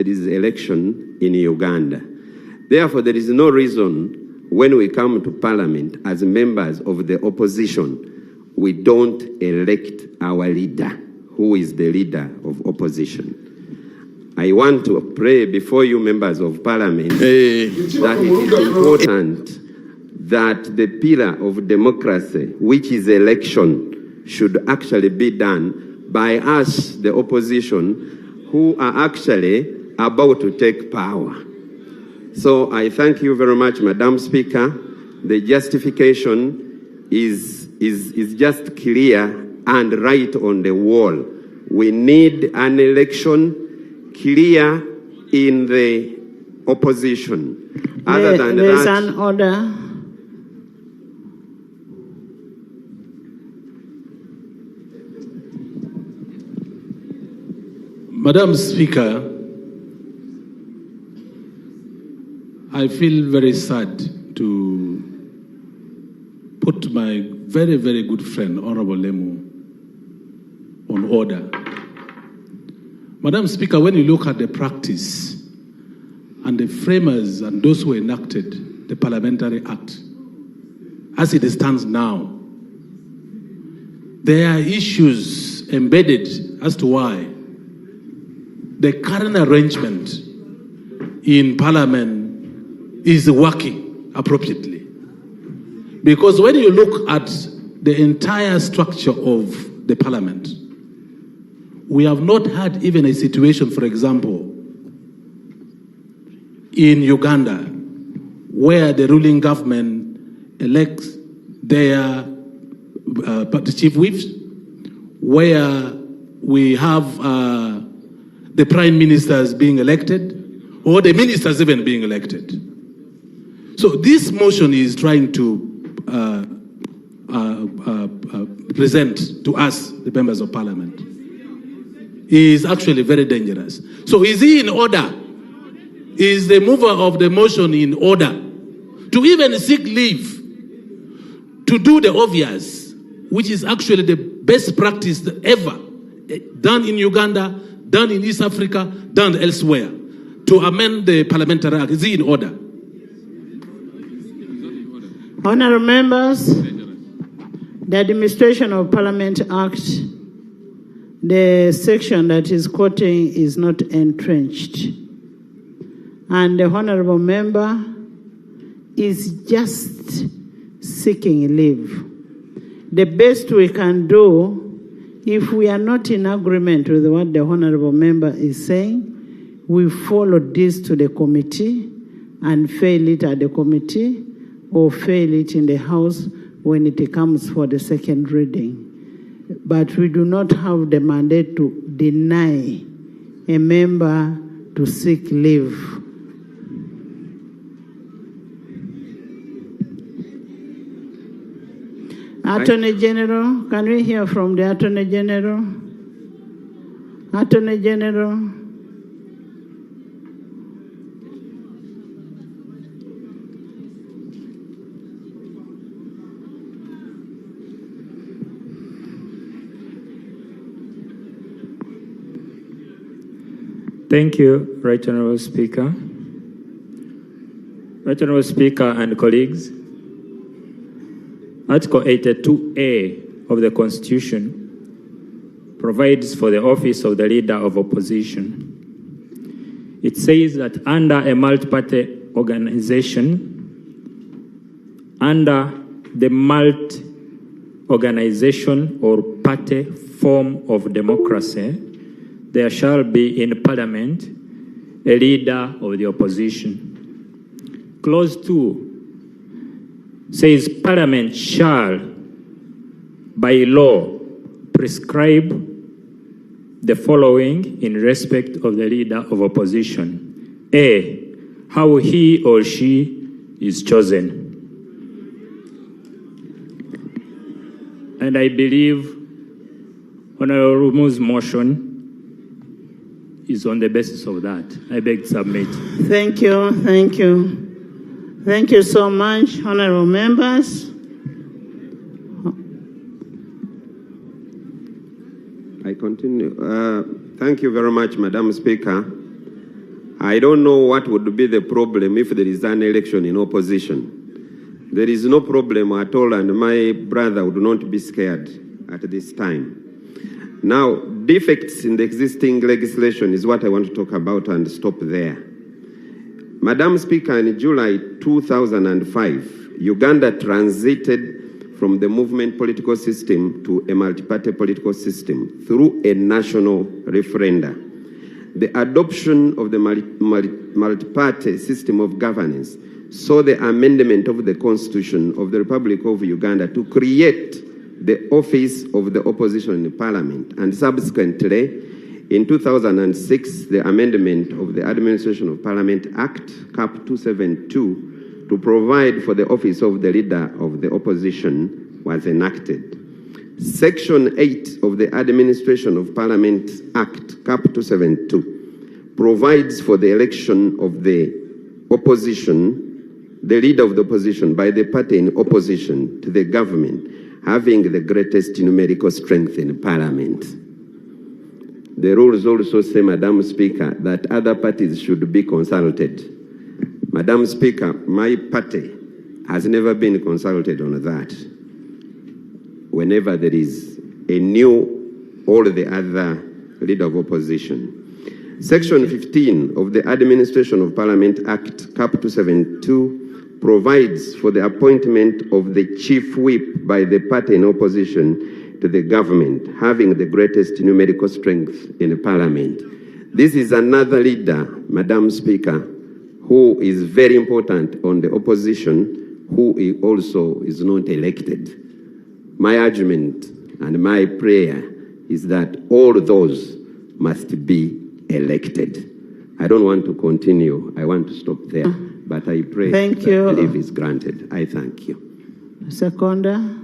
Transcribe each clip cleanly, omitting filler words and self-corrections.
there is election in Uganda. Therefore, there is no reason when we come to Parliament as members of the opposition, we don't elect our leader, who is the leader of opposition. I want to pray before you members of Parliament that it is important that the pillar of democracy, which is election, should actually be done by us, the opposition, who are actually about to take power. So I thank you very much, Madam Speaker. The justification is just clear and right on the wall. We need an election clear in the opposition. Other than that, there's an order. Madam Speaker, I feel very sad to put my very, very good friend, Honorable Lemu, on order. Madam Speaker, when you look at the practice and the framers and those who enacted the Parliamentary Act, as it stands now, there are issues embedded as to why the current arrangement in Parliament is working appropriately. Because when you look at the entire structure of the Parliament, we have not had even a situation, for example, in Uganda, where the ruling government elects their chief whips, where we have the prime ministers being elected, or the ministers even being elected. So this motion is trying to present to us, the members of Parliament, is actually very dangerous. So is he in order? Is the mover of the motion in order to even seek leave to do the obvious, which is actually the best practice ever done in Uganda, done in East Africa, done elsewhere, to amend the Parliamentary Act? Is he in order? Honourable members, the Administration of Parliament Act, the section that is quoting is not entrenched. And the honourable member is just seeking leave. The best we can do, if we are not in agreement with what the honourable member is saying, we follow this to the committee and fail it at the committee or fail it in the House when it comes for the second reading. But we do not have the mandate to deny a member to seek leave. Attorney General, can we hear from the Attorney General? Attorney General. Thank you, Right Honourable Speaker. Right Honourable Speaker and colleagues, Article 82A of the Constitution provides for the office of the Leader of Opposition. It says that under a multi-party organization, under the multi-organization or party form of democracy, there shall be in Parliament a leader of the opposition. Clause 2 says Parliament shall, by law, prescribe the following in respect of the leader of opposition. A, how he or she is chosen. And I believe Honourable Rumu's motion is on the basis of that. I beg to submit. Thank you, thank you. Thank you so much, honourable members. I continue. Thank you very much, Madam Speaker. I don't know what would be the problem if there is an election in opposition. There is no problem at all, and my brother would not be scared at this time. Now, defects in the existing legislation is what I want to talk about and stop there. Madam Speaker, in July 2005, Uganda transited from the movement political system to a multi-party political system through a national referenda. The adoption of the multi-party system of governance saw the amendment of the Constitution of the Republic of Uganda to create the office of the opposition in Parliament, and subsequently, in 2006, the amendment of the Administration of Parliament Act, Cap 272, to provide for the office of the Leader of the Opposition was enacted. Section 8 of the Administration of Parliament Act, Cap 272, provides for the election of the opposition, the leader of the opposition, by the party in opposition to the government, having the greatest numerical strength in Parliament. The rules also say, Madam Speaker, that other parties should be consulted. Madam Speaker, my party has never been consulted on that. Whenever there is a new or the other leader of opposition. Section 15 of the Administration of Parliament Act, Cap 272, provides for the appointment of the chief whip by the party in opposition to the government, having the greatest numerical strength in Parliament. This is another leader, Madam Speaker, who is very important on the opposition, who also is not elected. My argument and my prayer is that all those must be elected. I don't want to continue. I want to stop there. But I pray Thank that you. leave is granted. I thank you. Seconda.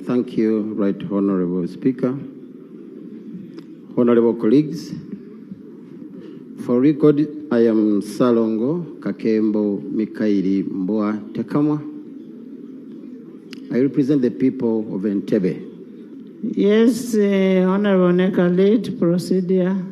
Thank you, Right Honorable Speaker. Honorable colleagues, for record, I am Salongo Kakembo Mikaili Mboa Tekamwa. I represent the people of Entebbe. Yes, Honorable Neka, lead procedure.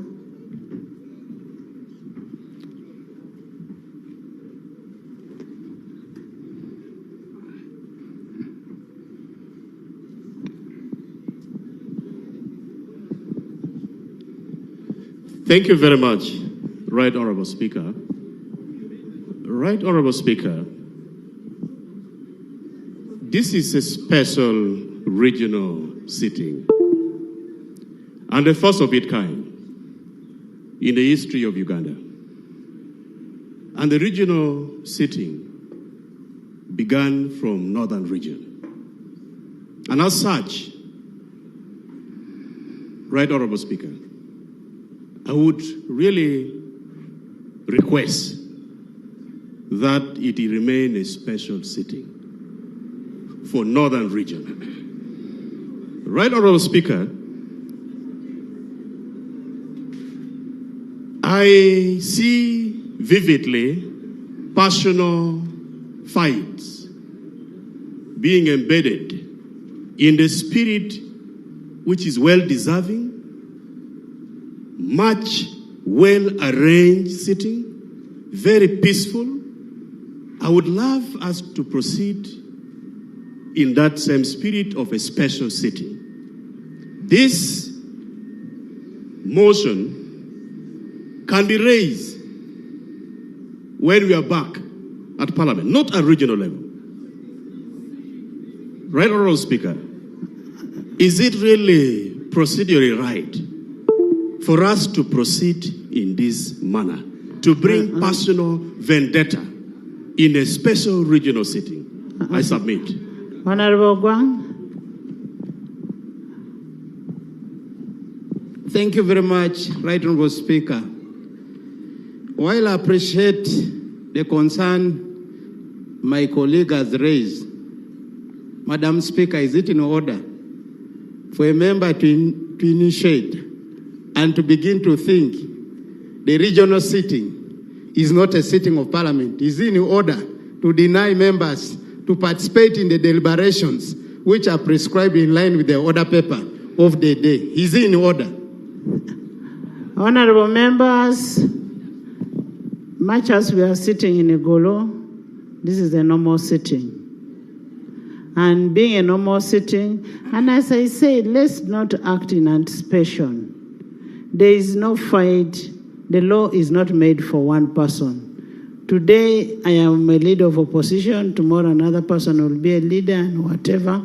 Thank you very much, Right Honorable Speaker. Right Honorable Speaker, this is a special regional sitting and the first of its kind in the history of Uganda. And the regional sitting began from northern region. And as such, Right Honorable Speaker, I would really request that it remain a special sitting for northern region. Right Honorable Speaker, I see vividly passionate fights being embedded in the spirit which is well-deserving, much well-arranged sitting, very peaceful. I would love us to proceed in that same spirit of a special sitting. This motion can be raised when we are back at Parliament, not at regional level. Right, Honorable Speaker, is it really procedurally right for us to proceed in this manner, to bring personal vendetta in a special regional sitting? I submit. Honorable Guang. Thank you very much, Right Honorable Speaker. While I appreciate the concern my colleague has raised, Madam Speaker, is it in order for a member to initiate and to begin to think the regional sitting is not a sitting of parliament. Is in order to deny members to participate in the deliberations which are prescribed in line with the order paper of the day. Is in order. Honorable members, much as we are sitting in a Gulu, this is a normal sitting. And being a normal sitting, and as I said, let's not act in anticipation. There is no fight. The law is not made for one person. Today, I am a leader of opposition. Tomorrow, another person will be a leader and whatever.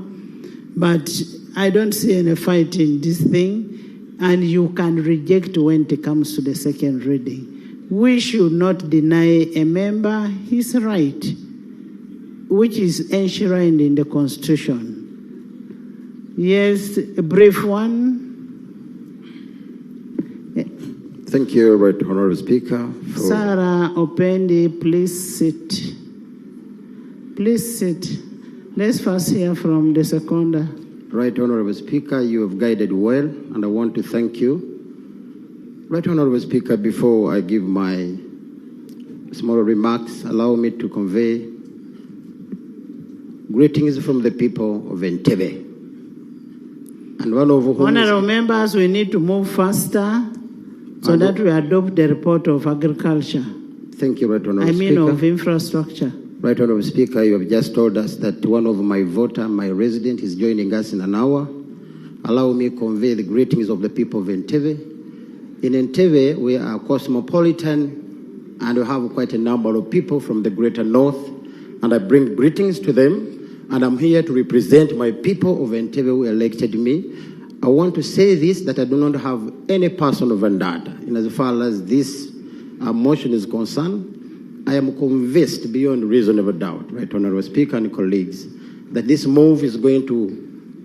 But I don't see any fight in this thing. And you can reject when it comes to the second reading. We should not deny a member his right, which is enshrined in the Constitution. Yes, a brief one. Thank you, Right Honorable Speaker. Sarah Opendi, please sit. Please sit. Let's first hear from the seconder. Right Honorable Speaker, you have guided well, and I want to thank you. Right Honorable Speaker, before I give my small remarks, allow me to convey greetings from the people of Entebbe. And one of whom Honorable members, we need to move faster so that we adopt the report of agriculture. Thank you, Right Honorable Speaker. Of infrastructure. Right Honorable Speaker, you have just told us that one of my voter, my resident, is joining us in an hour. Allow me to convey the greetings of the people of Entebbe. In Entebbe, we are cosmopolitan, and we have quite a number of people from the greater north, and I bring greetings to them, and I'm here to represent my people of Entebbe who elected me. I want to say this, that I do not have any personal vendetta. In as far as this motion is concerned, I am convinced beyond reasonable doubt, Right Honorable Speaker and colleagues, that this move is going to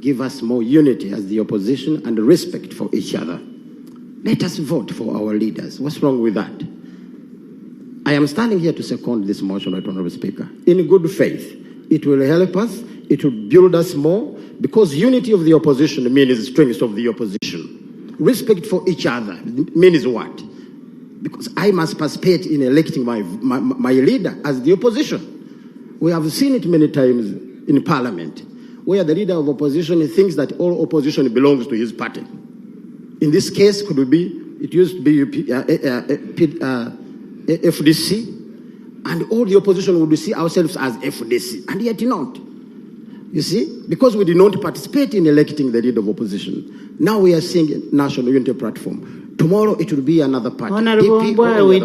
give us more unity as the opposition and respect for each other. Let us vote for our leaders. What's wrong with that? I am standing here to second this motion, Right Honorable Speaker, in good faith. It will help us. It will build us more, because unity of the opposition means strength of the opposition. Respect for each other means what? Because I must participate in electing my leader as the opposition. We have seen it many times in Parliament, where the leader of opposition thinks that all opposition belongs to his party. In this case, it used to be FDC, and all the opposition would see ourselves as FDC, and yet not. You see, because we did not participate in electing the leader of opposition. Now we are seeing a national unity platform. Tomorrow it will be another party. Honorable Mbwa, we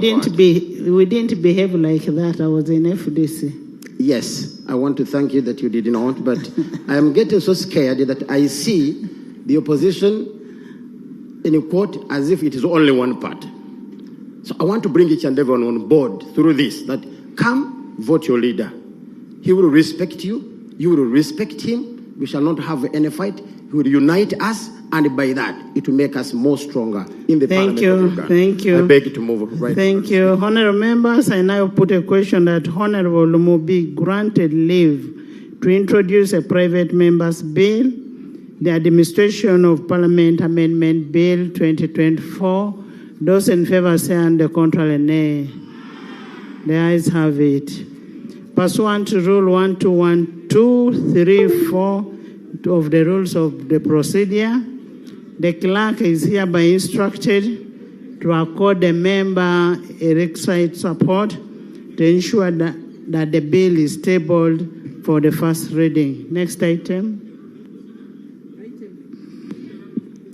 didn't behave like that. I was in FDC. Yes, I want to thank you that you did not, but I am getting so scared that I see the opposition in a court as if it is only one party. So I want to bring each and everyone on board through this, that come, vote your leader. He will respect you. You will respect him. We shall not have any fight. He will unite us, and by that, it will make us more stronger in the Parliament of Uganda. Thank you. I beg to move right. Thank you. Honorable members, I now put a question that Honorable Lumu be granted leave to introduce a private member's bill, the Administration of Parliament Amendment Bill 2024. Those in favor say and the contrary nay. The ayes have it. Pursuant to Rule 121234 of the rules of the procedure, the clerk is hereby instructed to accord the member a requisite support to ensure that the bill is tabled for the first reading. Next item.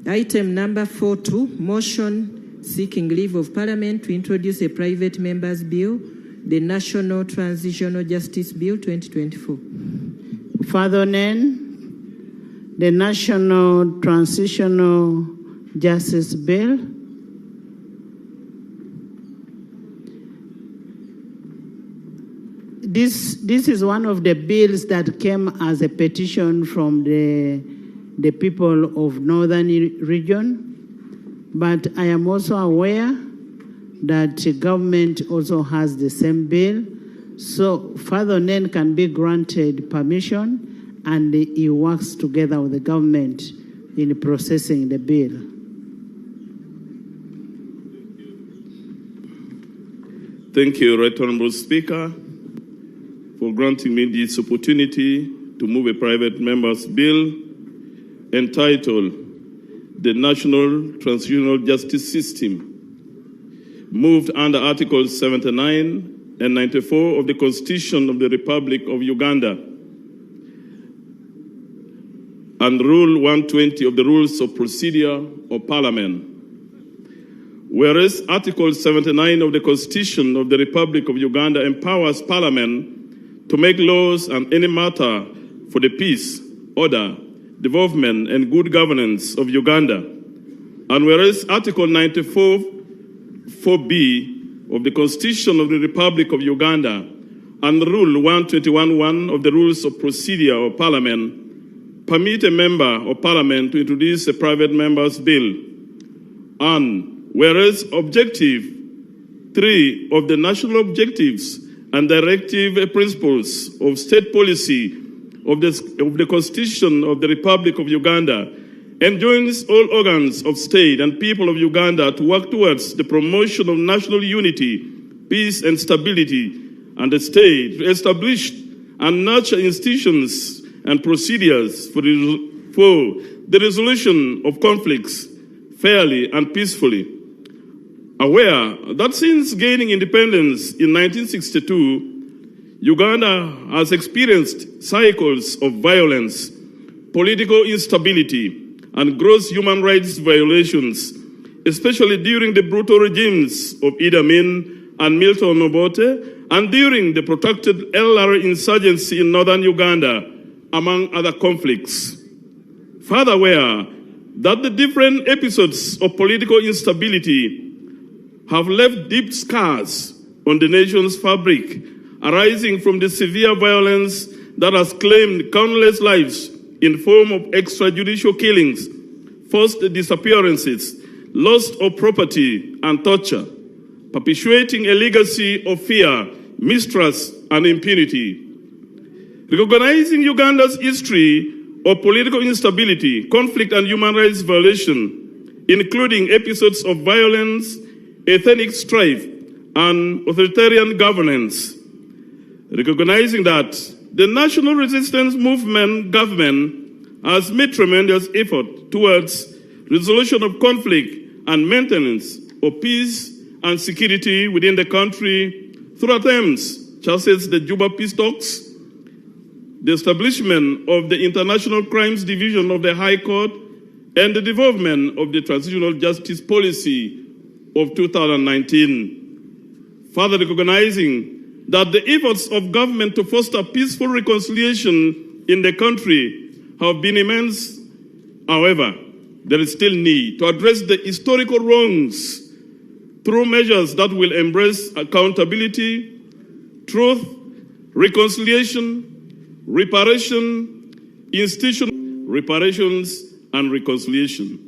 Item number 42, motion seeking leave of Parliament to introduce a private member's bill, the National Transitional Justice Bill 2024. Further name, the National Transitional Justice Bill. This is one of the bills that came as a petition from the people of Northern region, but I am also aware that the government also has the same bill. So Father Nen can be granted permission, and he works together with the government in processing the bill. Thank you, Right Honourable Speaker, for granting me this opportunity to move a private member's bill entitled The National Transitional Justice System, moved under Articles 79 and 94 of the Constitution of the Republic of Uganda and Rule 120 of the Rules of Procedure of Parliament. Whereas Article 79 of the Constitution of the Republic of Uganda empowers Parliament to make laws on any matter for the peace, order, development, and good governance of Uganda. And whereas Article 94 4B of the Constitution of the Republic of Uganda and Rule 121.1 of the Rules of Procedure of Parliament permit a member of Parliament to introduce a private member's bill. And whereas Objective 3 of the National Objectives and Directive Principles of State Policy of the Constitution of the Republic of Uganda enjoins all organs of state and people of Uganda to work towards the promotion of national unity, peace and stability, and the state to establish and nurture institutions and procedures for the resolution of conflicts fairly and peacefully. Aware that since gaining independence in 1962, Uganda has experienced cycles of violence, political instability, and gross human rights violations, especially during the brutal regimes of Idi Amin and Milton Obote, and during the protracted LRA insurgency in northern Uganda, among other conflicts. Further aware that the different episodes of political instability have left deep scars on the nation's fabric, arising from the severe violence that has claimed countless lives in form of extrajudicial killings, forced disappearances, loss of property, and torture, perpetuating a legacy of fear, mistrust, and impunity. Recognizing Uganda's history of political instability, conflict, and human rights violation, including episodes of violence, ethnic strife, and authoritarian governance. Recognizing that the National Resistance Movement government has made tremendous effort towards resolution of conflict and maintenance of peace and security within the country through attempts such as the Juba Peace Talks, the establishment of the International Crimes Division of the High Court, and the development of the Transitional Justice Policy of 2019. Further recognizing that the efforts of government to foster peaceful reconciliation in the country have been immense. However, there is still need to address the historical wrongs through measures that will embrace accountability, truth, reconciliation, reparations, and reconciliation.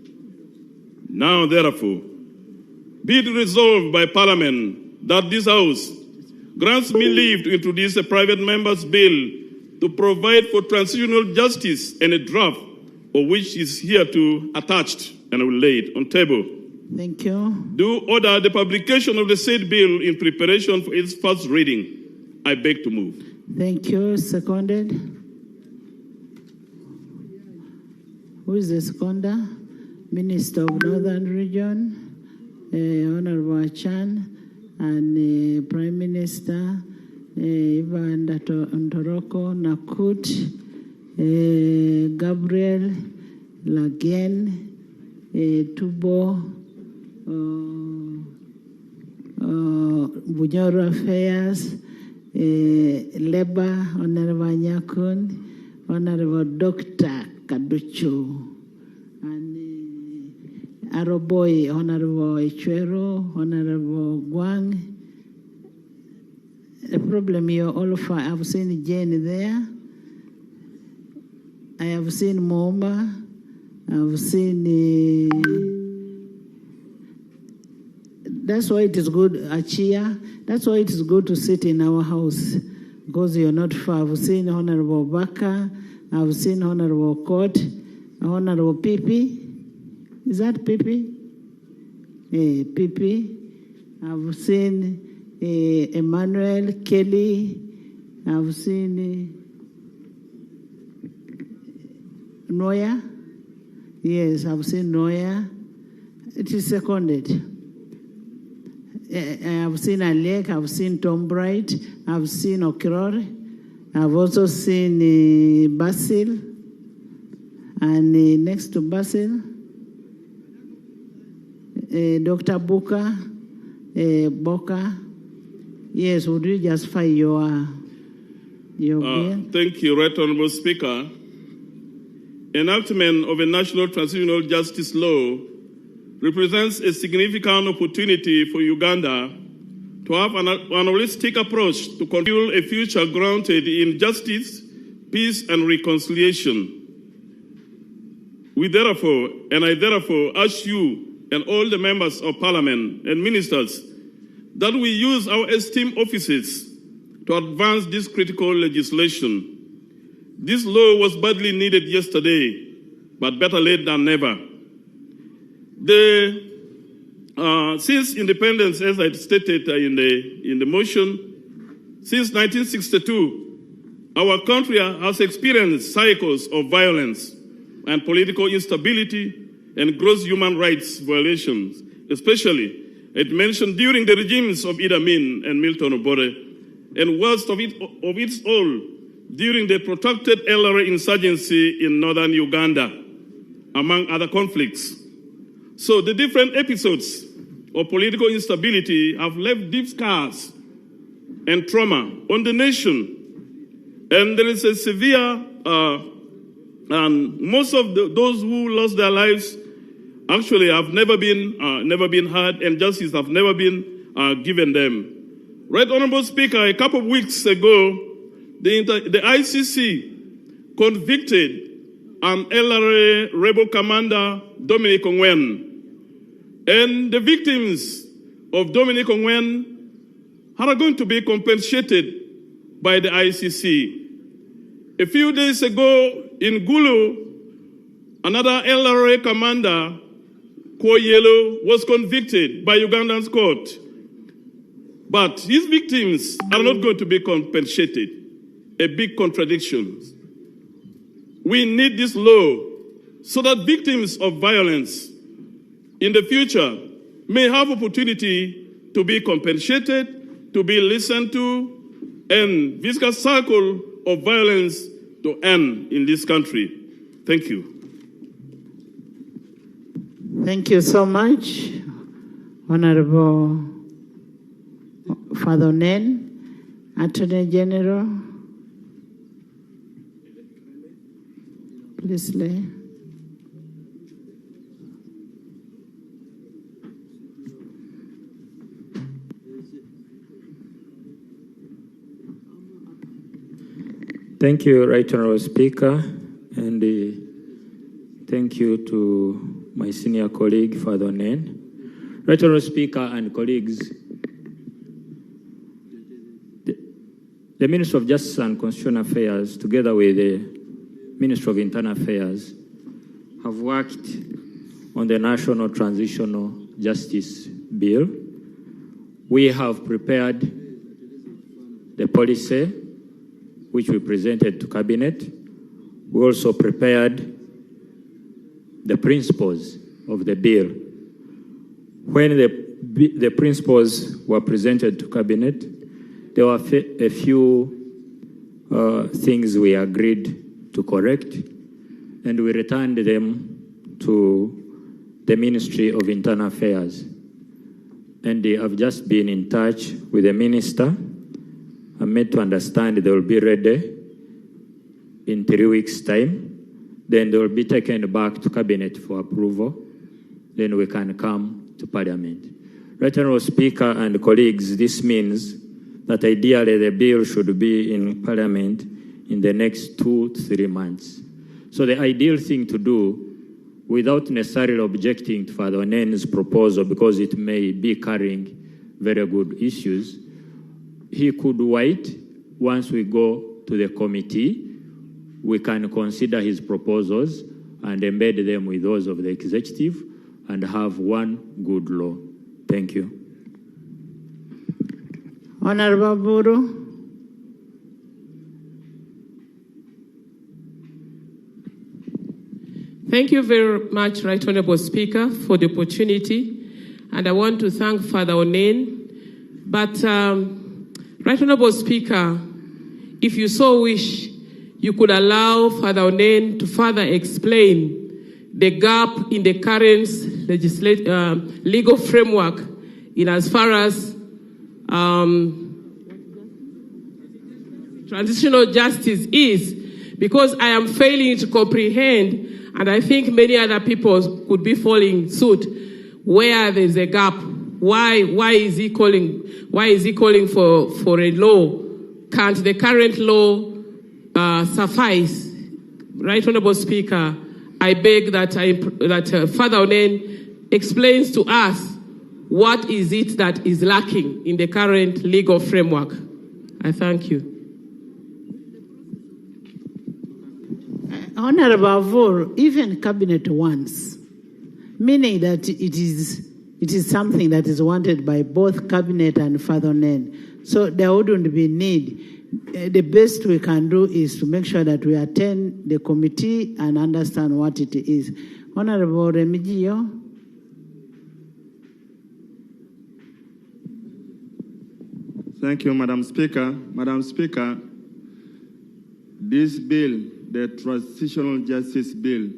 Now, therefore, be it resolved by Parliament that this House grants me leave to introduce a private member's bill to provide for transitional justice, and a draft of which is hereto attached and I will lay it on table. Thank you. Do order the publication of the said bill in preparation for its first reading. I beg to move. Thank you. Seconded. Who is the seconder? Minister of Northern Region, Honorable Chan, and Prime Minister Ivan Ntoroko Nakut, Gabriel Lagen, Tubo, Bunyoro Affairs, Labor, Honorable Nyakun, Honorable Dr. Kaducho, and Aroboy, Honorable Ichwero, Honorable Gwang. The problem here, all of I have seen Jane there. I have seen Momba. I have seen. That's why it is good, Achia. That's why it is good to sit in our house, because you're not far. I've seen Honorable Baka. I've seen Honorable Court. Honorable Pipi. Is that Pipi? Pipi. I've seen Emmanuel Kelly. I've seen Noya. Yes, I've seen Noya. It is seconded. I've seen Alec, I've seen Tom Bright, I've seen Okirore, I've also seen Basil, and next to Basil, Dr. Boka. Yes, would you just file your bill? Thank you, Right Honorable Speaker. Enactment of a national transitional justice law represents a significant opportunity for Uganda to have an holistic approach to control a future grounded in justice, peace, and reconciliation. I therefore urge you and all the members of Parliament and ministers that we use our esteemed offices to advance this critical legislation. This law was badly needed yesterday, but better late than never. Since independence, as I stated in the motion, since 1962, our country has experienced cycles of violence and political instability and gross human rights violations, especially it mentioned during the regimes of Idi Amin and Milton Obote, and worst of it all, during the protracted LRA insurgency in northern Uganda, among other conflicts. So the different episodes of political instability have left deep scars and trauma on the nation. And there is a severe, and most of those who lost their lives actually have never been heard, and justice have never been given them. Right Honorable Speaker, a couple of weeks ago, the ICC convicted an LRA rebel commander, Dominic Ongwen. And the victims of Dominic Ongwen are going to be compensated by the ICC. A few days ago in Gulu, another LRA commander, Koyelo, was convicted by Ugandan court. But his victims are not going to be compensated. A big contradiction. We need this law so that victims of violence in the future may have opportunity to be compensated, to be listened to, and this cycle of violence to end in this country. Thank you. Thank you so much, Honorable Father Nen, Attorney General. Please lay. Thank you, Right Honorable Speaker, and thank you to my senior colleague, Father Nen. Right Honorable Speaker and colleagues, the Minister of Justice and Constitutional Affairs, together with the Ministry of Internal Affairs, have worked on the National Transitional Justice Bill. We have prepared the policy which we presented to Cabinet. We also prepared the principles of the bill. When the principles were presented to Cabinet, there were a few things we agreed to correct, and we returned them to the Ministry of Internal Affairs. And they have just been in touch with the Minister. I'm made to understand they will be ready in 3 weeks' time. Then they will be taken back to Cabinet for approval. Then we can come to Parliament. Right Honourable Speaker and colleagues, this means that ideally the bill should be in Parliament in the next 2 to 3 months. So the ideal thing to do, without necessarily objecting to Father Nen's proposal because it may be carrying very good issues, he could wait. Once we go to the committee, we can consider his proposals, and embed them with those of the executive and have one good law. Thank you. Honorable Buru. Thank you very much, Right Honorable Speaker, for the opportunity. And I want to thank Father Onen. But, Right Honorable Speaker, if you so wish, you could allow Father Onen to further explain the gap in the current legal framework in as far as transitional justice is, because I am failing to comprehend, and I think many other people could be following suit, where there's a gap. Why is he calling for a law? Can't the current law suffice? Right Honorable Speaker, I beg that Father Onen explains to us what is it that is lacking in the current legal framework. I thank you. Honorable Vur, even cabinet wants, meaning that it is something that is wanted by both cabinet and Father Onen. So there wouldn't be need. The best we can do is to make sure that we attend the committee and understand what it is. Honorable Remigio. Thank you, Madam Speaker. Madam Speaker, this bill, the Transitional Justice Bill,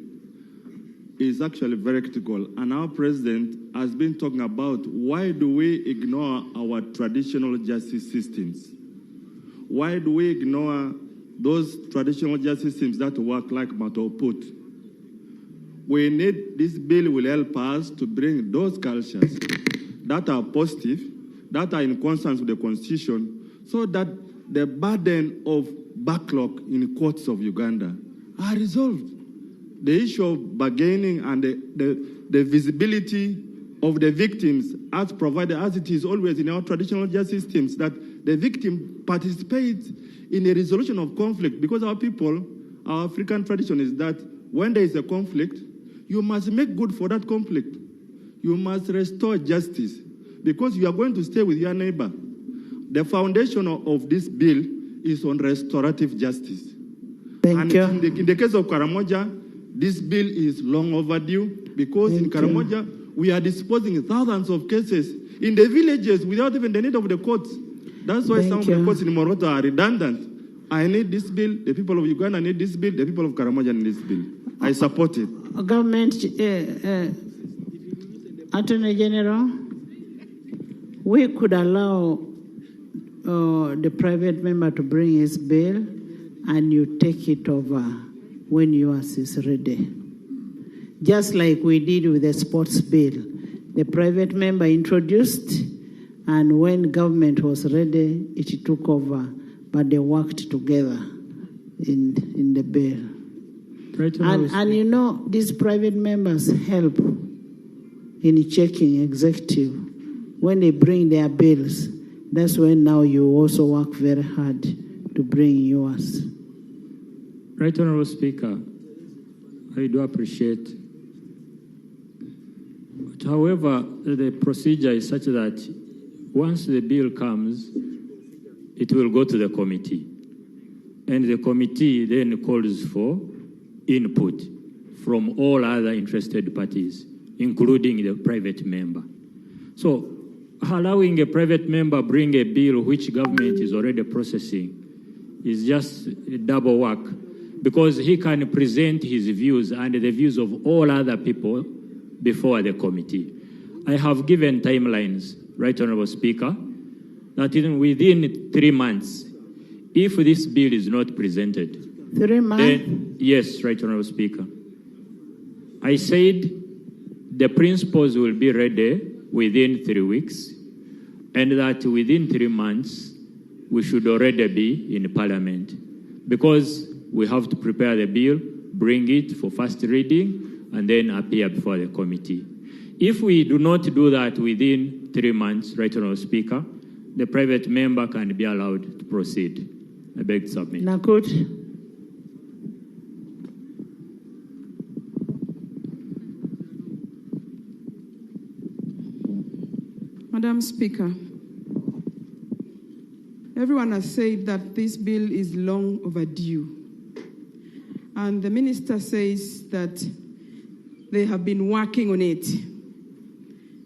is actually very critical. And our President has been talking about why do we ignore our traditional justice systems? Why do we ignore those traditional justice systems that work like Mato put? We need, this bill will help us to bring those cultures that are positive, that are in consonance with the Constitution, so that the burden of backlog in courts of Uganda are resolved. The issue of bargaining and the visibility of the victims as provided, as it is always in our traditional justice systems, that the victim participates in a resolution of conflict, because our people, our African tradition is that when there is a conflict, you must make good for that conflict. You must restore justice, because you are going to stay with your neighbor. The foundation of this bill is on restorative justice. Thank you. In the case of Karamoja, this bill is long overdue, because in Karamoja, we are disposing thousands of cases in the villages without even the need of the courts. That's why some of the courts in Moroto are redundant. I need this bill, the people of Uganda need this bill, the people of Karamoja need this bill. I support it. Government, Attorney General, we could allow the private member to bring his bill and you take it over when yours is ready. Just like we did with the sports bill. The private member introduced, and when government was ready, it took over, but they worked together in the bill. Right, and you know, these private members help in checking executive. When they bring their bills, that's when now you also work very hard to bring yours. Right Honorable Speaker, I do appreciate. But however, the procedure is such that once the bill comes, it will go to the committee. And the committee then calls for input from all other interested parties, including the private member. So allowing a private member bring a bill which government is already processing is just double work, because he can present his views and the views of all other people before the committee. I have given timelines, Right Honorable Speaker, that within 3 months, if this bill is not presented, 3 months? Then, yes, Right Honorable Speaker. I said the principles will be ready within 3 weeks, and that within 3 months, we should already be in Parliament, because we have to prepare the bill, bring it for first reading, and then appear before the committee. If we do not do that within 3 months, Right Honorable Speaker, the private member can be allowed to proceed. I beg to submit. Nakut. Madam Speaker, everyone has said that this bill is long overdue. And the minister says that they have been working on it.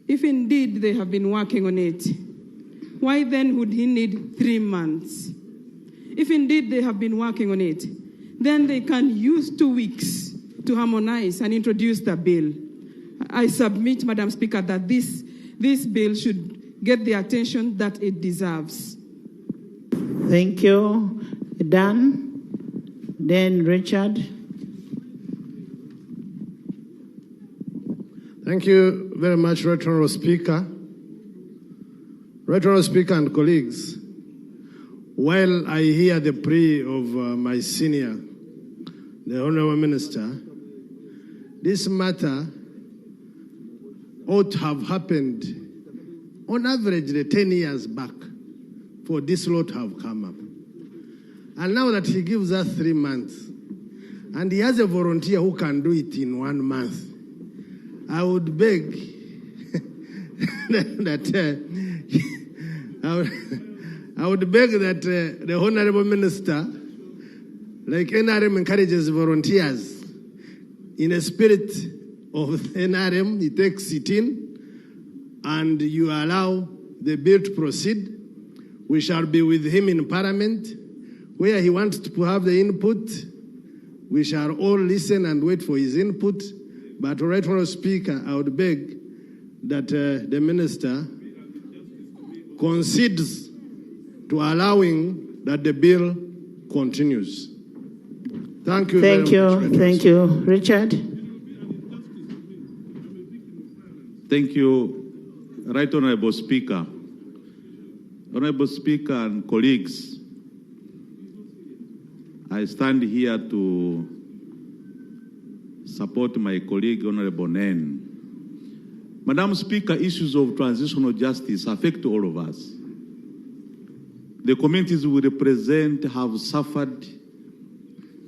If indeed they have been working on it, why then would he need 3 months? If indeed they have been working on it, then they can use 2 weeks to harmonize and introduce the bill. I submit, Madam Speaker, that this bill should get the attention that it deserves. Thank you. Dan, then Richard. Thank you very much, Right Honourable Speaker. Right Honourable Speaker and colleagues, while I hear the plea of my senior, the Honourable Minister, this matter ought to have happened on average 10 years back for this law to have come up. And now that he gives us 3 months, and he has a volunteer who can do it in 1 month, I would beg I would beg that the Honourable Minister, like NRM encourages volunteers, in a spirit of NRM, he takes it in, and you allow the bill to proceed. We shall be with him in Parliament, where he wants to have the input. We shall all listen and wait for his input. But, Right Honourable Speaker, I would beg that the Minister concedes to allowing that the bill continues. Thank you very much. Thank you. Richard? Thank you, Right Honourable Speaker. Honourable Speaker and colleagues, I stand here to support my colleague, Honourable Nen. Madam Speaker, issues of transitional justice affect all of us. The communities we represent have suffered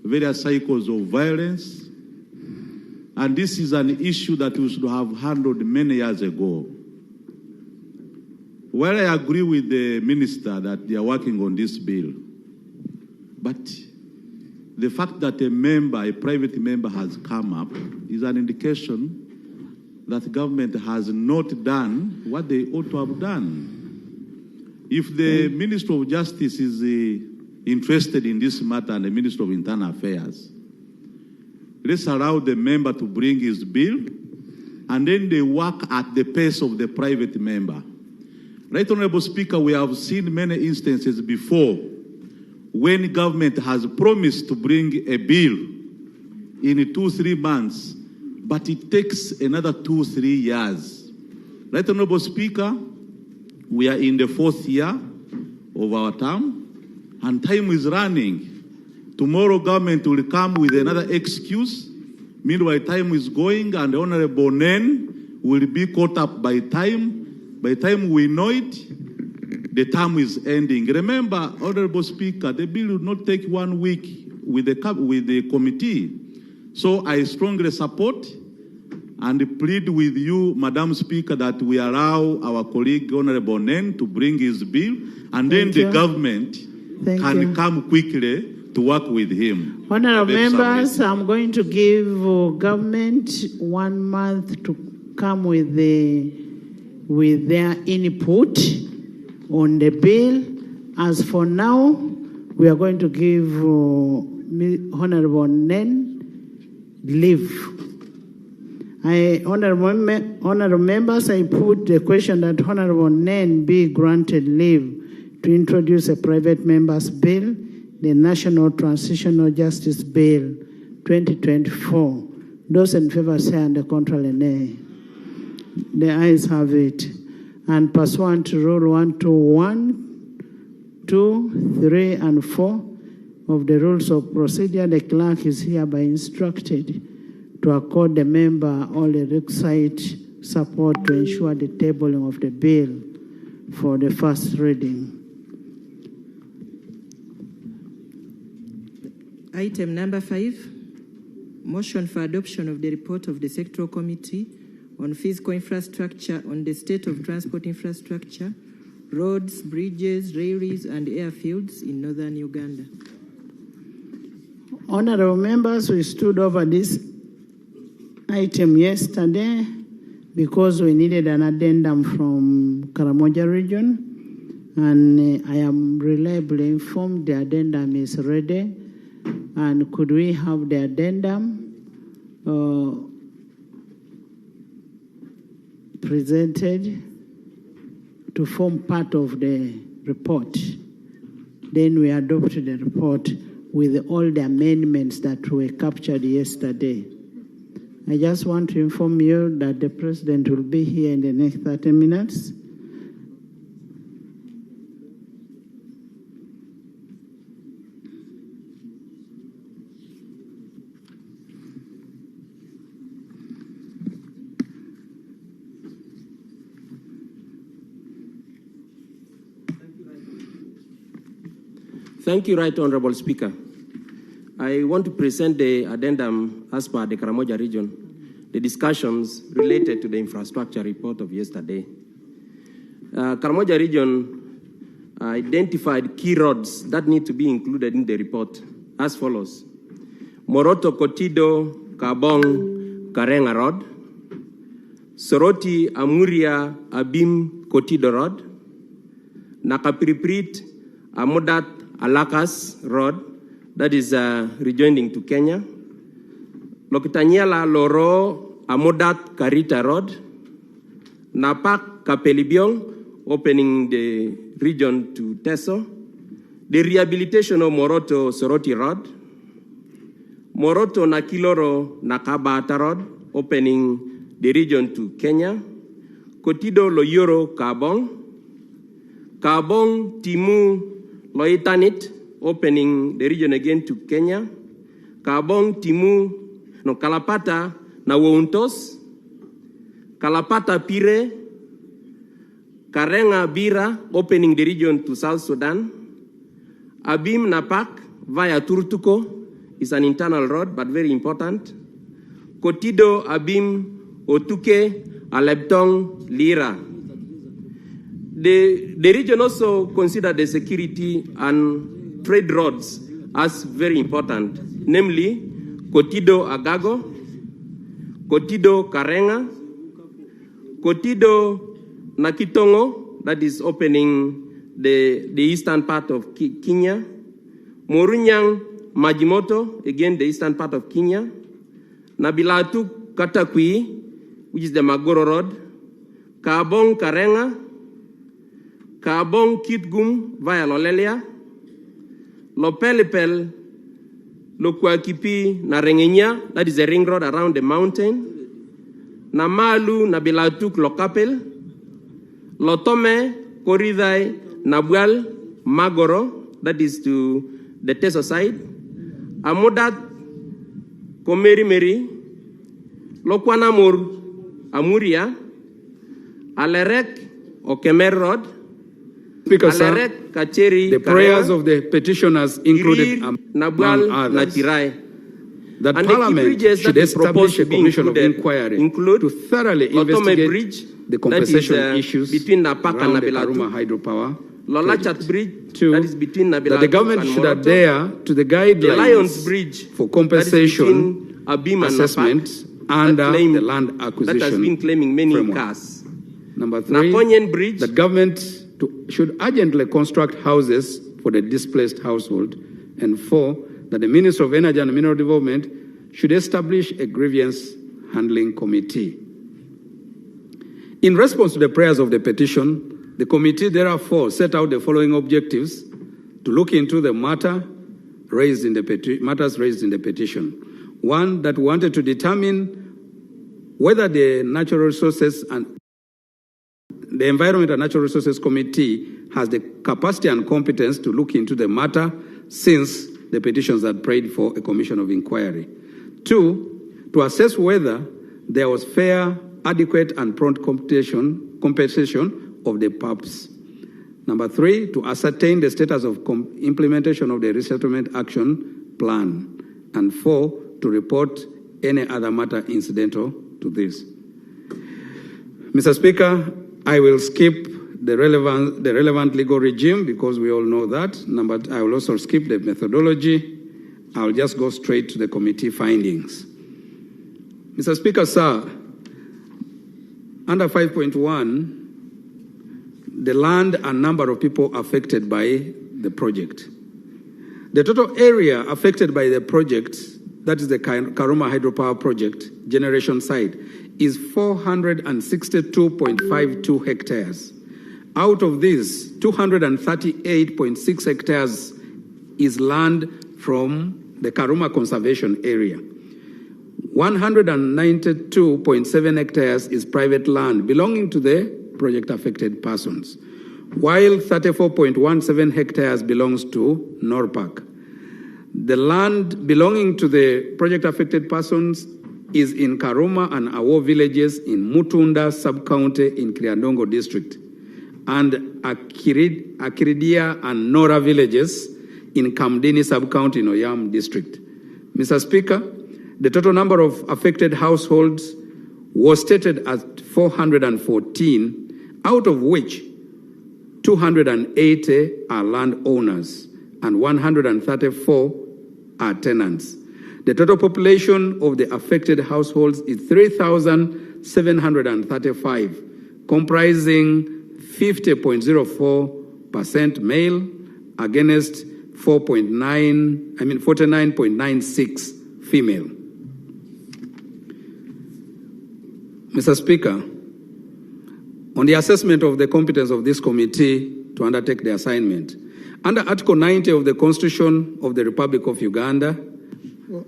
various cycles of violence, and this is an issue that we should have handled many years ago. While I agree with the Minister that they are working on this bill, but the fact that a private member has come up is an indication that the government has not done what they ought to have done. If the Minister of Justice is interested in this matter and the Minister of Internal Affairs, let's allow the member to bring his bill and then they work at the pace of the private member. Right Honourable Speaker, we have seen many instances before when government has promised to bring a bill in 2-3 months, but it takes another 2-3 years. Right Honourable Speaker, we are in the 4th year of our term, and time is running. Tomorrow government will come with another excuse. Meanwhile, time is going, and Honourable Nen will be caught up by time. By the time we know it, the term is ending. Remember, Honourable Speaker, the bill will not take 1 week with the committee. So I strongly support and plead with you, Madam Speaker, that we allow our colleague, Honourable Nen, to bring his bill, and then the government can come quickly to work with him. Honourable members, I'm going to give government 1 month to come with their input on the bill. As for now, we are going to give Honourable Nen leave. Honourable members, I put the question that Honourable Nen be granted leave to introduce a private member's bill, the National Transitional Justice Bill 2024. Those in favour say and the contrary nay. The ayes have it. And pursuant to Rule 121, 2, 3, and 4 of the Rules of Procedure, the clerk is hereby instructed to accord the member all the requisite support to ensure the tabling of the bill for the first reading. Item number 5, motion for adoption of the report of the Sectoral Committee on physical infrastructure, on the state of transport infrastructure, roads, bridges, railways, and airfields in northern Uganda. Honorable members, we stood over this item yesterday because we needed an addendum from Karamoja region, and I am reliably informed the addendum is ready. And could we have the addendum presented to form part of the report? Then we adopted the report with all the amendments that were captured yesterday. I just want to inform you that the President will be here in the next 30 minutes. Thank you, Right Honorable Speaker. I want to present the addendum as per the Karamoja region, the discussions related to the infrastructure report of yesterday. Karamoja region identified key roads that need to be included in the report as follows: Moroto Kotido Kabong Karenga Road, Soroti Amuria Abim Kotido Road, Nakapiriprit Amudat Alakas Road, that is rejoining to Kenya, Lokitanyela Loro Amodat Karita Road, Napak Kapelibiong, opening the region to Teso, the rehabilitation of Moroto Soroti Road, Moroto Nakiloro Nakabata Road, opening the region to Kenya, Kotido Loyoro Kabong, Kabong Timu Loitanit, opening the region again to Kenya, Kabong Timu, no Kalapata Nawountos, Kalapata Pire, Karenga Bira, opening the region to South Sudan, Abim Napak via Turtuko, is an internal road but very important, Kotido Abim Otuke Alebtong Lira. The region also considered the security and trade roads as very important, namely Kotido Agago, Kotido Karenga, Kotido Nakitongo, that is opening the eastern part of Kenya, Morunyang Majimoto, again the eastern part of Kenya, Nabilatu Katakwi, which is the Magoro Road, Kabong Karenga, Kabong Kitgum via Lolelia, Lopelepel, Lokwakipi Narengenya, that is a ring road around the mountain, Namalu Nabilatuk Lokapel, Lotome Koridai Nabual Magoro, that is to the Teso side, Amudat Komerimeri, Lokwanamur Amuria, Alerek Okemer Road, Speaker, sir, the prayers of the petitioners included, among others, that Parliament should establish a commission of inquiry to thoroughly investigate the compensation issues around the Karuma hydropower project. Two, that the government should adhere to the guidelines for compensation assessment under the land acquisition that has been claiming many framework. cars. Number three, that government should urgently construct houses for the displaced household. And four, that the Minister of Energy and Mineral Development should establish a grievance handling committee. In response to the prayers of the petition, the committee therefore set out the following objectives to look into the matters raised in the petition. One, that wanted to determine whether the natural resources and the Environment and Natural Resources Committee has the capacity and competence to look into the matter since the petitions had prayed for a commission of inquiry. Two, to assess whether there was fair, adequate, and prompt compensation of the PAPs. Number three, to ascertain the status of implementation of the Resettlement Action Plan. And four, to report any other matter incidental to this. Mr. Speaker, I will skip the relevant legal regime because we all know that. I will also skip the methodology. I'll just go straight to the committee findings. Mr. Speaker, sir, under 5.1, the land and number of people affected by the project. The total area affected by the project, that is the Karuma Hydropower Project generation site, is 462.52 hectares. Out of this, 238.6 hectares is land from the Karuma Conservation Area. 192.7 hectares is private land belonging to the project-affected persons, while 34.17 hectares belongs to NORPAC. The land belonging to the project-affected persons is in Karuma and Awo villages in Mutunda sub-county in Kriandongo district, and Akiridia and Nora villages in Kamdini sub-county in Oyam district. Mr. Speaker, the total number of affected households was stated at 414, out of which 280 are landowners and 134 are tenants. The total population of the affected households is 3,735, comprising 50.04% male against 49.96 female. Mr. Speaker, on the assessment of the competence of this committee to undertake the assignment, under Article 90 of the Constitution of the Republic of Uganda.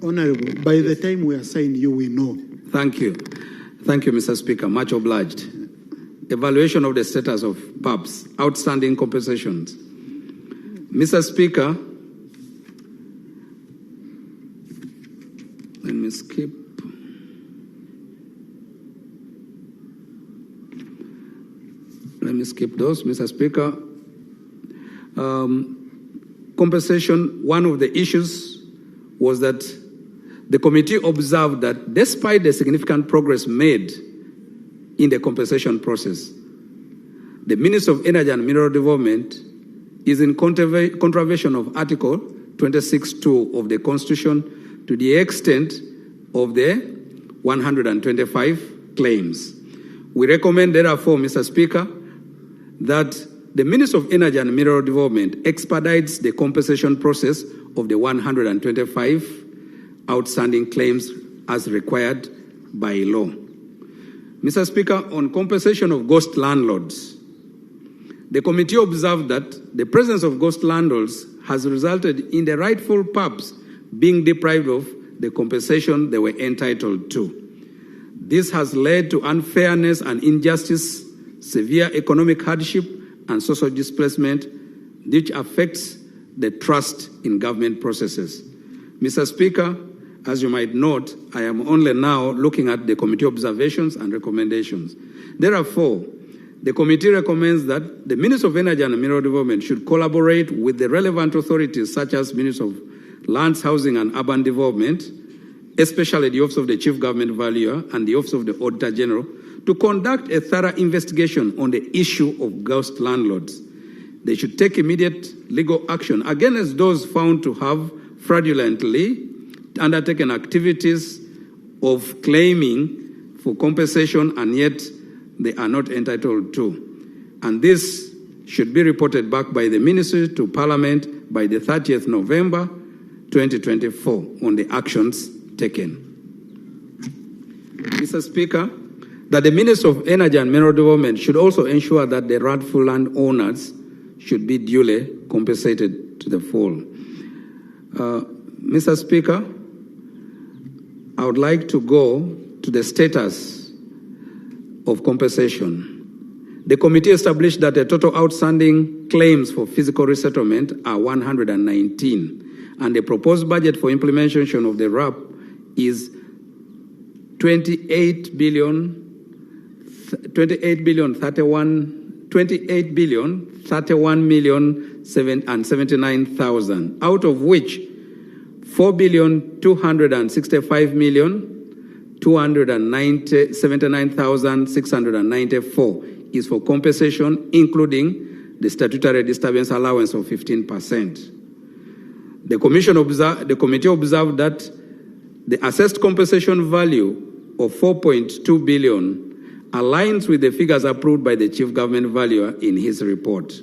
Honorable, by the time we assign you, we know. Thank you. Thank you, Mr. Speaker. Much obliged. Evaluation of the status of PUBs, outstanding compensations. Mr. Speaker, let me skip. Let me skip those, Mr. Speaker. Compensation, one of the issues was that the committee observed that despite the significant progress made in the compensation process, the Minister of Energy and Mineral Development is in contravention of Article 26(2) of the Constitution to the extent of the 125 claims. We recommend, therefore, Mr. Speaker, that the Minister of Energy and Mineral Development expedites the compensation process of the 125 outstanding claims as required by law. Mr. Speaker, on compensation of ghost landlords, the committee observed that the presence of ghost landlords has resulted in the rightful PUBs being deprived of the compensation they were entitled to. This has led to unfairness and injustice, severe economic hardship, and social displacement, which affects the trust in government processes. Mr. Speaker, as you might note, I am only now looking at the committee observations and recommendations. Therefore, the committee recommends that the Minister of Energy and Mineral Development should collaborate with the relevant authorities such as Minister of Lands, Housing and Urban Development, especially the Office of the Chief Government Valuer and the Office of the Auditor General, to conduct a thorough investigation on the issue of ghost landlords. They should take immediate legal action against those found to have fraudulently undertaken activities of claiming for compensation and yet they are not entitled to. And this should be reported back by the Ministry to Parliament by the 30th November 2024 on the actions taken. Mr. Speaker, that the Minister of Energy and Mineral Development should also ensure that the rightful landowners should be duly compensated to the full. Mr. Speaker, I would like to go to the status of compensation. The committee established that the total outstanding claims for physical resettlement are 119, and the proposed budget for implementation of the RAP is 28 billion 31,079,000, out of which 4,265,000,000 279,694 is for compensation, including the statutory disturbance allowance of 15%. The committee observed that the assessed compensation value of 4.2 billion aligns with the figures approved by the Chief Government Valuer in his report.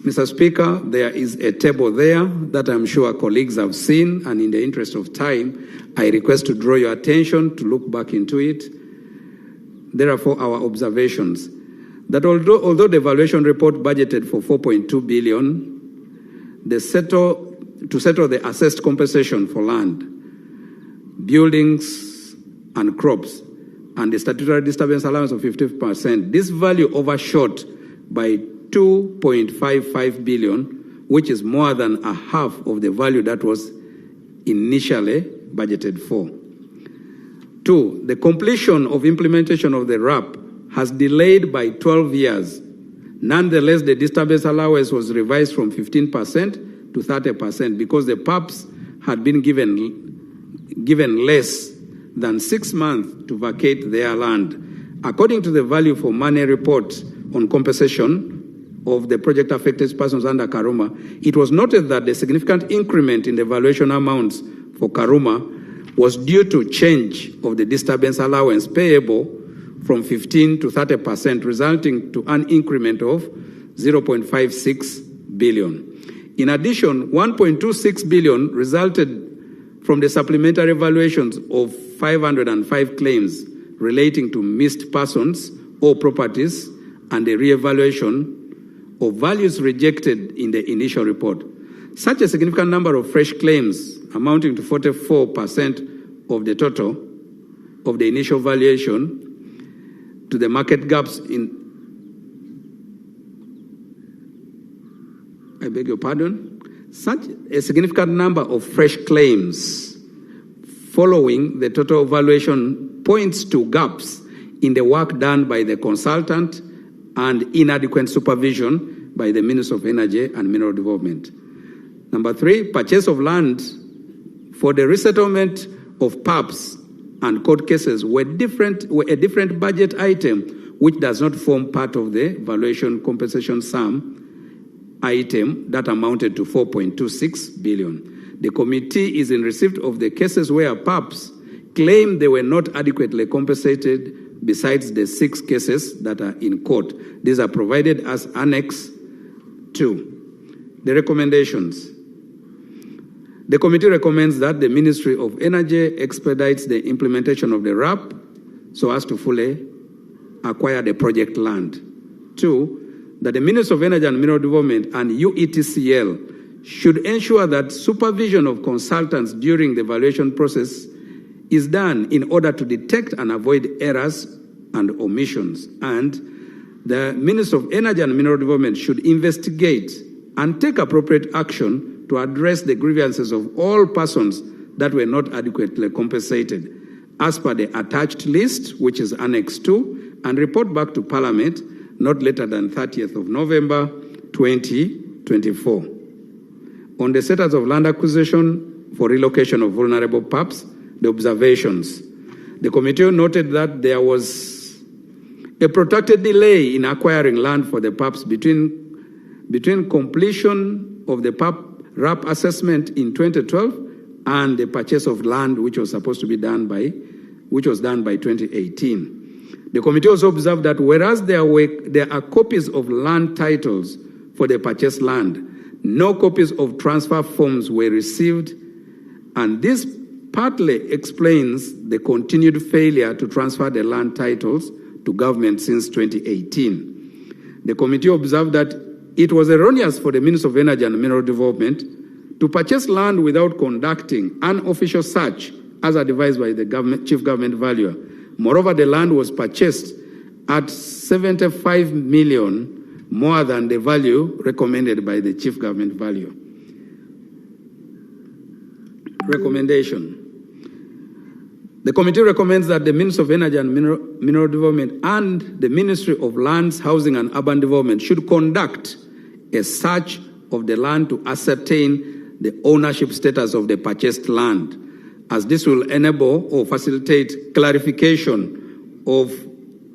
Mr. Speaker, there is a table there that I'm sure colleagues have seen, and in the interest of time, I request to draw your attention to look back into it. Therefore, our observations that although the evaluation report budgeted for 4.2 billion, to settle the assessed compensation for land, buildings, and crops, and the statutory disturbance allowance of 50%, this value overshot by 2.55 billion, which is more than a half of the value that was initially budgeted for. 2, the completion of implementation of the RAP has delayed by 12 years. Nonetheless, the disturbance allowance was revised from 15% to 30% because the PAPs had been given less than 6 months to vacate their land. According to the value for money report on compensation of the project affected persons under Karuma, it was noted that the significant increment in the valuation amounts for Karuma was due to change of the disturbance allowance payable from 15 to 30%, resulting to an increment of 0.56 billion. In addition, 1.26 billion resulted from the supplementary evaluations of 505 claims relating to missed persons or properties and the re-evaluation of values rejected in the initial report. Such a significant number of fresh claims, amounting to 44% of the total of the initial valuation, to the market gaps in, I beg your pardon, such a significant number of fresh claims following the total valuation points to gaps in the work done by the consultant and inadequate supervision by the Minister of Energy and Mineral Development. Number 3, purchase of land for the resettlement of PAPs and court cases were a different budget item which does not form part of the valuation compensation sum item that amounted to 4.26 billion. The committee is in receipt of the cases where PAPs claim they were not adequately compensated besides the 6 cases that are in court. These are provided as Annex 2. The recommendations. The committee recommends that the Ministry of Energy expedites the implementation of the RAP so as to fully acquire the project land. 2, that the Ministry of Energy and Mineral Development and UETCL should ensure that supervision of consultants during the evaluation process is done in order to detect and avoid errors and omissions. And the Ministry of Energy and Mineral Development should investigate and take appropriate action to address the grievances of all persons that were not adequately compensated, as per the attached list, which is Annex 2, and report back to Parliament not later than 30th of November 2024. On the status of land acquisition for relocation of vulnerable PAPs, the observations. The committee noted that there was a protracted delay in acquiring land for the PAPs between completion of the PAP RAP assessment in 2012 and the purchase of land which was supposed to be done by 2018. The committee also observed that whereas there are copies of land titles for the purchased land, no copies of transfer forms were received, and this partly explains the continued failure to transfer the land titles to government since 2018. The committee observed that it was erroneous for the Minister of Energy and Mineral Development to purchase land without conducting an official search as advised by the Chief Government Valuer. Moreover, the land was purchased at 75 million more than the value recommended by the Chief Government Valuer. Recommendation. The committee recommends that the Ministry of Energy and Mineral Development and the Ministry of Lands, Housing and Urban Development should conduct a search of the land to ascertain the ownership status of the purchased land. as this will enable or facilitate clarification of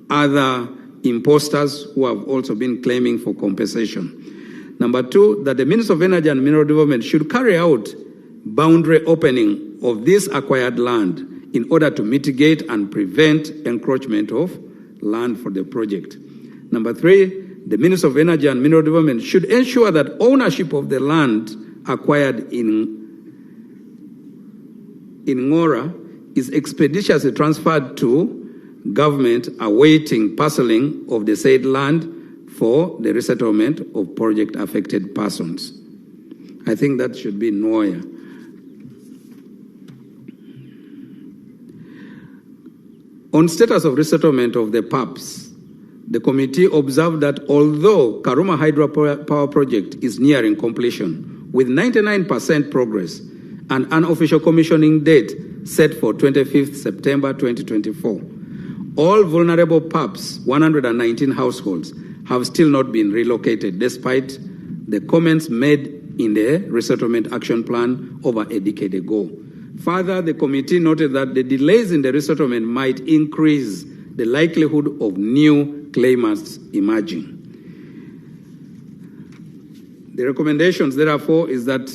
other imposters who have also been claiming for compensation. Number two, that the Minister of Energy and Mineral Development should carry out boundary opening of this acquired land in order to mitigate and prevent encroachment of land for the project. Number three, the Minister of Energy and Mineral Development should ensure that ownership of the land acquired in Ngora is expeditiously transferred to government awaiting parceling of the said land for the resettlement of project-affected persons. I think that should be Nwoya. On status of resettlement of the PAPs, the committee observed that although Karuma Hydropower Project is nearing completion with 99% progress and an official commissioning date set for 25th September 2024, all vulnerable PAPs, 119 households, have still not been relocated despite the comments made in the Resettlement Action Plan over a decade ago. Further, the committee noted that the delays in the resettlement might increase the likelihood of new claimants emerging. The recommendations, therefore, is that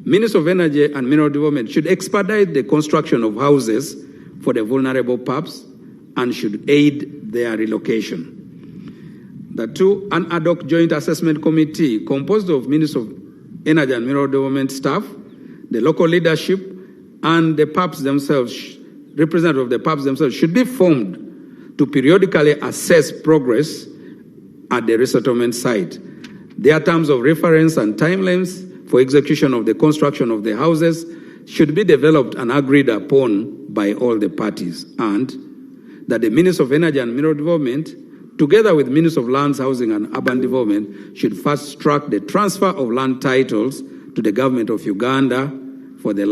Minister of Energy and Mineral Development should expedite the construction of houses for the vulnerable PAPs and should aid their relocation. The two, an ad hoc joint assessment committee composed of Minister of Energy and Mineral Development staff, the local leadership, and the PAPs themselves, representatives of the PAPs themselves, should be formed to periodically assess progress at the resettlement site. Their terms of reference and timelines for execution of the construction of the houses should be developed and agreed upon by all the parties, and that the Minister of Energy and Mineral Development, together with Minister of Lands, Housing and Urban Development, should fast track the transfer of land titles to the government of Uganda for the